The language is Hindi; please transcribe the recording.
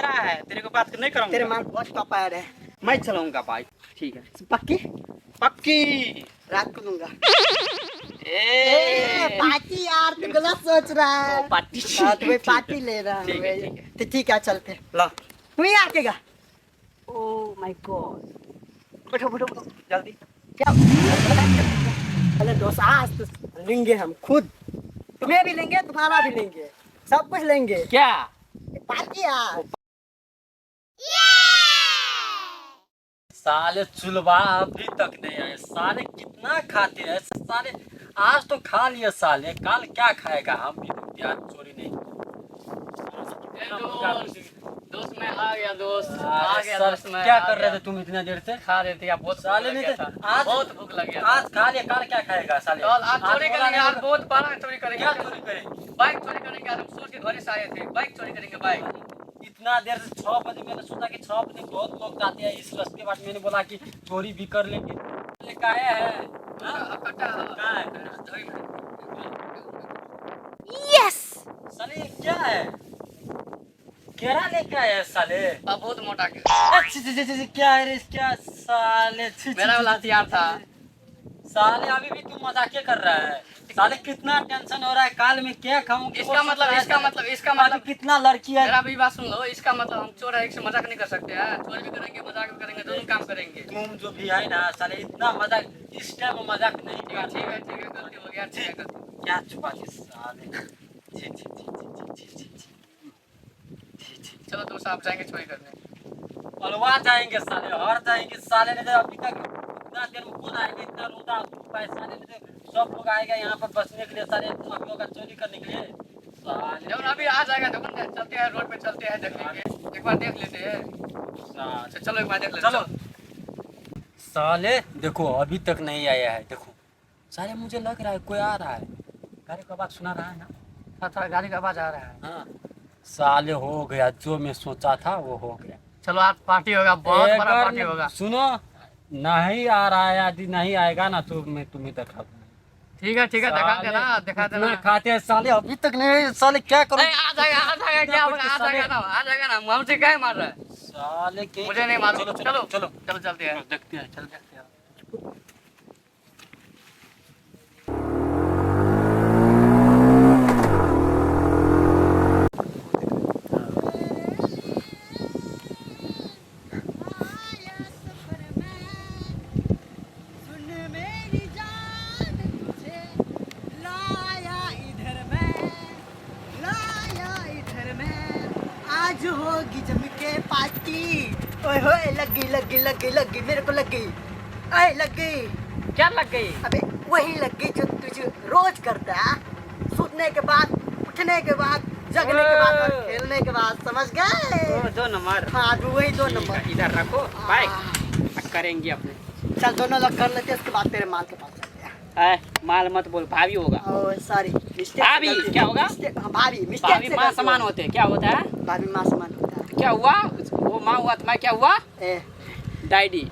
खतरा है, तेरे को बात नहीं करूंगा। तेरे माँ बहुत पापा आ रहे हैं। मैं चलाऊंगा बाइक। ठीक है पक्की पक्की। रात को दूंगा। ए पार्टी यार, तू गलत सोच रहा है। पार्टी। हाँ, तुम्हें पार्टी ले रहा हूँ। ठीक है, ठीक है। तो ठीक है चलते। ला। तू ही आकेगा। Oh my God. बैठो बैठो बैठो, जल्दी। क्या अरे दोस्त, आज तो लेंगे हम खुद। तुम्हें भी लेंगे, तुम्हारा भी लेंगे, सब कुछ लेंगे। क्या पार्टी यार। साले चुलवा अभी तक नहीं आए। साले कितना खाते हैं साले। आज तो खा लिए साले, कल क्या खाएगा। हम भी तो प्याज चोरी नहीं। दोस्त मैं आ गया दोस्त, अरे गया सर, दोस्त मैं क्या आ कर रहे गया। थे तुम इतना देर से? खा रहे थे यार, बहुत साले भूख लग नहीं गया थे। था। आज बहुत भूख लग गया। आज खा लिया, कल क्या खाएगा साले? कल आज चोरी बोला करेंगे, नहीं आज होगा। बहुत बड़ा चोरी करेंगे। क्या चोरी करेंगे? बाइक चोरी करेंगे। आज हम सोच के घर से आए थे, बाइक चोरी करेंगे बाइक। इतना देर से 6 बजे मैंने सोचा कि 6 बजे बहुत लोग जाते हैं इस रास्ते। बाद मैंने बोला कि चोरी भी कर लेंगे। लेके आए हैं। हाँ? कहाँ है? साले ये क्या है? केरा लेके आए हैं साले। अब बहुत मोटा के क्या है रे? क्या साले? मेरा वाला हथियार था। साले अभी भी तू मजाक कर रहा है। साले कितना टेंशन हो रहा है, काल में क्या खाऊं? इसका मतलब कितना लड़की है। मेरा भी बात सुन लो। इसका मतलब हम चोर है, एक से मजाक नहीं कर सकते हैं। चोरी भी करेंगे, मजाक भी करेंगे, दोनों काम करेंगे। तुम जो भी है ना साले, इतना मजाक इस टाइम में मजाक नहीं ठीक है कर। ठीक है ठीक है, गलती हो गया। ठीक है गलती। क्या छुपा ली साले। छी छी छी छी छी छी छी। चलो दोस्त आप जाएंगे चोरी करने। अलवा जाएंगे साले, और जाएंगे साले। ने अभी तक इतना देर में कौन आएगा? इतना रोदा पैसा ने सब लोग आएगा यहाँ पर बसने के लिए साले, तुम अभी होगा चोरी करने के लिए साले। जब अभी आ जाएगा दुकान पे, चलते हैं रोड पे, चलते हैं देख लेंगे, एक बार देख लेते हैं। साले चलो एक बार देख लेते हैं। चलो साले, देखो अभी तक नहीं आया है। देखो साले, मुझे लग रहा है कोई आ रहा है। गाड़ी का आवाज सुना रहा है ना? थोड़ा गाड़ी का आवाज आ रहा है। हाँ साले, हो गया जो मैं सोचा था वो हो गया। चलो आज पार्टी होगा, बहुत बड़ा अगर पार्टी होगा। सुनो, नहीं आ रहा है, यदि नहीं आएगा ना तो मैं तुम्हें दिखा दूंगा। ठीक है दिखा देना, दिखा देना। इतना खाते हैं साले, अभी तक नहीं। साले क्या करूं? आ जाएगा क्या होगा? आ जाएगा ना। मुझे क्या मार रहा है? साले के मुझे नहीं मालूम। चलो चलो चलो चलो चलते हैं। देखते हैं, चल देखते हैं। आज होगी जम के पार्टी। ओए होए, लगी मेरे को लगी। अरे लग गई। क्या लग गई? अबे वही लग गई जो तुझे रोज करता है। सोने के बाद, उठने के बाद, जगने के बाद और खेलने के बाद, समझ गए? 2 नंबर। हाँ वही 2 नंबर। इधर रखो बाइक, करेंगे अपने। चल दोनों लोग कर लेते हैं, उसके बाद तेरे माल के पास चलते हैं। माल मत बोल, भाभी होगा। Oh sorry, mistake. भाभी क्या होगा? हाँ भाभी, मिस्टेक भाभी से माँ गलती समान हुआ। होते हैं। क्या होता है? भाभी माँ समान होता है। क्या हुआ? वो माँ हुआ तो मैं क्या हुआ? ए डैडी।